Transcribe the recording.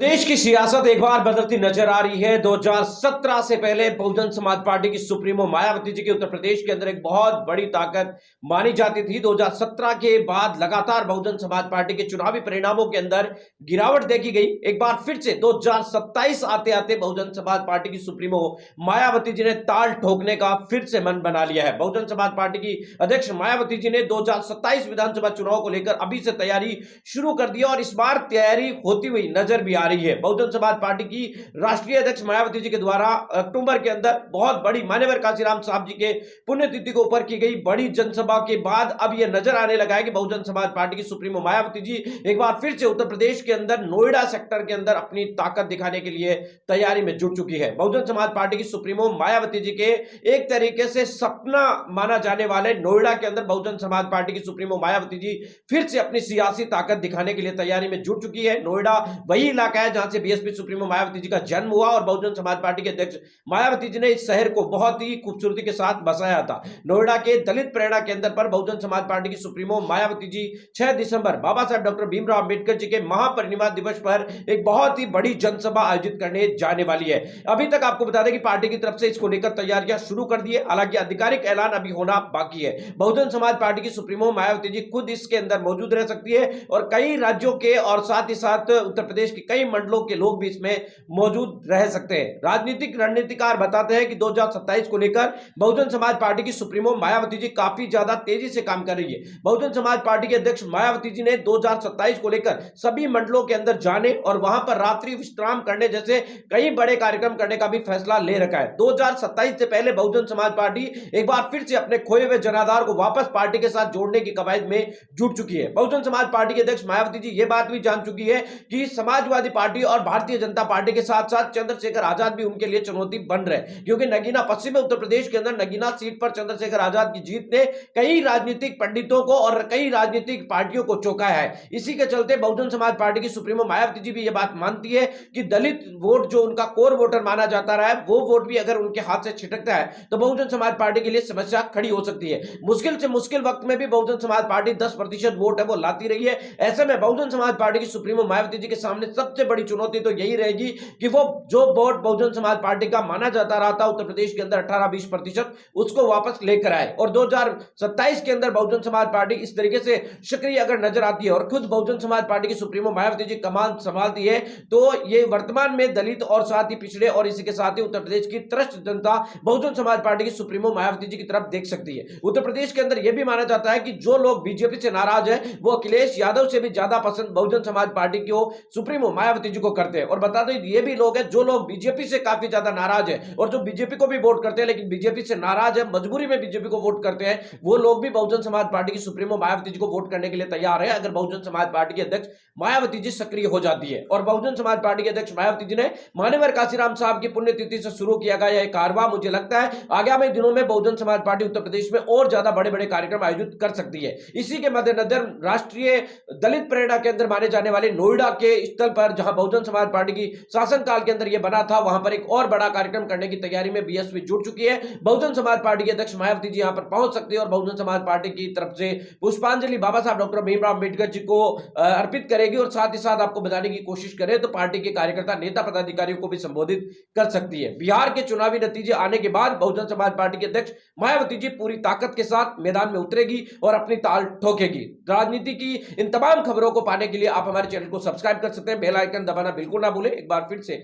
देश की सियासत एक बार बदलती नजर आ रही है। 2017 से पहले बहुजन समाज पार्टी की सुप्रीमो मायावती जी की उत्तर प्रदेश के अंदर एक बहुत बड़ी ताकत मानी जाती थी। 2017 के बाद लगातार बहुजन समाज पार्टी के चुनावी परिणामों के अंदर गिरावट देखी गई। एक बार फिर से 2027 आते आते बहुजन समाज पार्टी की सुप्रीमो मायावती जी ने ताल ठोकने का फिर से मन बना लिया है। बहुजन समाज पार्टी की अध्यक्ष मायावती जी ने 2027 विधानसभा चुनाव को लेकर अभी से तैयारी शुरू कर दी और इस बार तैयारी होती हुई नजर भी आ रही है। बहुजन समाज पार्टी की राष्ट्रीय अध्यक्ष मायावती जी के द्वारा अक्टूबर के अंदर बहुत बड़ी मान्यवर काशीराम साहब जी के पुण्यतिथि को ऊपर की गई बड़ी जनसभा के बाद अब यह नजर आने लगा है कि बहुजन समाज पार्टी की सुप्रीमो मायावती जी एक बार फिर से उत्तर प्रदेश के अंदर नोएडा सेक्टर के अंदर अपनी ताकत दिखाने के लिए तैयारी में जुट चुकी है। बहुजन समाज पार्टी की सुप्रीमो मायावती जी के एक तरीके से सपना माना जाने वाले नोएडा के अंदर बहुजन समाज पार्टी की सुप्रीमो मायावती जी फिर से अपनी सियासी ताकत दिखाने के लिए तैयारी में जुट चुकी है। नोएडा वही इलाका है जहां से बीएसपी सुप्रीमो मायावती जी का जन्म हुआ और बहुजन समाज पार्टी के अध्यक्ष मायावती जी ने इस शहर को बहुत ही खूबसूरती के साथ बसाया था। नोएडा के दलित प्रेरणा केंद्र पर बहुजन समाज पार्टी की सुप्रीमो मायावती जी 6 दिसंबर बाबा साहब डॉक्टर भीमराव अंबेडकर जी के महापरिनिर्वाण दिवस पर एक बहुत ही बड़ी जनसभा आयोजित करने जाने वाली है। अभी तक आपको बता दें कि पार्टी की तरफ से इसको लेकर तैयारियां शुरू कर दी है, हालांकि आधिकारिक ऐलान अभी होना बाकी है। बहुजन समाज पार्टी की सुप्रीमो मायावती जी खुद इसके अंदर मौजूद रह सकती है और कई राज्यों के और साथ ही साथ उत्तर प्रदेश के कई मंडलों के लोग भी इसमें मौजूद रह सकते हैं। राजनीतिक रणनीतिकार बताते हैं कि 2027 को लेकर बहुजन समाज पार्टी की सुप्रीमो मायावती जी काफी ज्यादा तेजी से काम कर रही है। बहुजन समाज पार्टी के अध्यक्ष मायावती जी ने 2027 को लेकर सभी मंडलों के अंदर जाने और वहां पर रात्रि विश्राम करने जैसे कई बड़े कार्यक्रम करने का भी फैसला ले रखा है। 2027 से पहले बहुजन समाज पार्टी एक बार फिर से अपने खोए हुए जनाधार को वापस पार्टी के साथ जोड़ने की कवायद में जुट चुकी है। बहुजन समाज पार्टी के अध्यक्ष मायावती जी ये बात भी जान चुकी है कि समाजवादी पार्टी और भारतीय जनता पार्टी के साथ साथ चंद्रशेखर आजाद भी उनके लिए चुनौती बन रहे हैं, क्योंकि नगीना पश्चिम उत्तर प्रदेश के अंदर नगीना सीट पर चंद्रशेखर आजाद की जीत ने कई राजनीतिक पंडितों को और कई राजनीतिक पार्टियों को चौंकाया है। इसी के चलते बहुजन समाज पार्टी की सुप्रीमो मायावती जी भी यह बात मानती है कि दलित वोट जो उनका कोर वोटर माना जाता रहा है, वो वोट भी अगर उनके हाथ से छिटकता है तो बहुजन समाज पार्टी के लिए समस्या खड़ी हो सकती है। मुश्किल से मुश्किल वक्त में भी बहुजन समाज पार्टी 10% वोट है वो लाती रही है। ऐसे में बहुजन समाज पार्टी की सुप्रीमो मायावती जी के सामने सबसे बड़ी चुनौती तो यही रहेगी कि वो जो वोट बहुजन समाज पार्टी का माना जाता रहा था उत्तर प्रदेश के अंदर 18-20%, उसको वापस लेकर आए और 2027 के अंदर बहुजन समाज पार्टी इस तरीके से सक्रिय अगर नजर आती है और खुद बहुजन समाज पार्टी की सुप्रीमो मायावती जी कमान संभालती है तो ये वर्तमान में दलित और साथ ही पिछड़े और इसी के साथ ही उत्तर प्रदेश की त्रस्त जनता बहुजन समाज पार्टी की सुप्रीमो मायावती जी की तरफ देख सकती है। उत्तर प्रदेश के अंदर यह भी माना जाता है कि जो लोग बीजेपी से नाराज है वो अखिलेश यादव से भी ज्यादा पसंद बहुजन समाज पार्टी की सुप्रीमो मायावती जी को करते हैं। और बता दो ये भी लोग हैं जो लोग बीजेपी से काफी ज्यादा नाराज है और जो बीजेपी को भी वोट करते हैं लेकिन बीजेपी से नाराज है, मजबूरी में बीजेपी को वोट करते हैं, वो लोग भी बहुजन समाज पार्टी की सुप्रीमो मायावती जी को वोट करने के लिए तैयार है अगर बहुजन समाज पार्टी के अध्यक्ष मायावती जी सक्रिय हो जाती है। और बहुजन समाज पार्टी के अध्यक्ष मायावती जी ने मान्यवर काशीराम साहब की पुण्यतिथि से शुरू किया गया यह कारवां मुझे लगता है आगामी दिनों में बहुजन समाज पार्टी उत्तर प्रदेश में और ज्यादा बड़े बड़े कार्यक्रम आयोजित कर सकती है। इसी के मद्देनजर राष्ट्रीय दलित प्रेरणा केंद्र माने जाने वाले नोएडा के स्थल पर जहां बहुजन समाज पार्टी की शासनकाल के अंदर यह बना था, वहां पर एक और बड़ा कार्यक्रम करने की तैयारी में बीएसपी जुट चुकी है। बहुजन समाज पार्टी के अध्यक्ष मायावती जी यहां पर पहुंच सकती है और बहुजन समाज पार्टी की तरफ से पुष्पांजलि बाबा साहब डॉक्टर भीमराव अंबेडकर जी को अर्पित करेगी और साथ ही साथ आपको बताने की कोशिश करें तो पार्टी के कार्यकर्ता नेता पदाधिकारियों को भी संबोधित कर सकती है। बिहार के चुनावी नतीजे आने के बाद बहुजन समाज पार्टी के अध्यक्ष मायावती जी पूरी ताकत के साथ मैदान में उतरेगी और अपनी ताल ठोकेगी। राजनीति की इन तमाम खबरों को पाने के लिए आप हमारे चैनल को सब्सक्राइब कर सकते हैं, बेल आइकन दबाना बिल्कुल ना भूलें। एक बार फिर से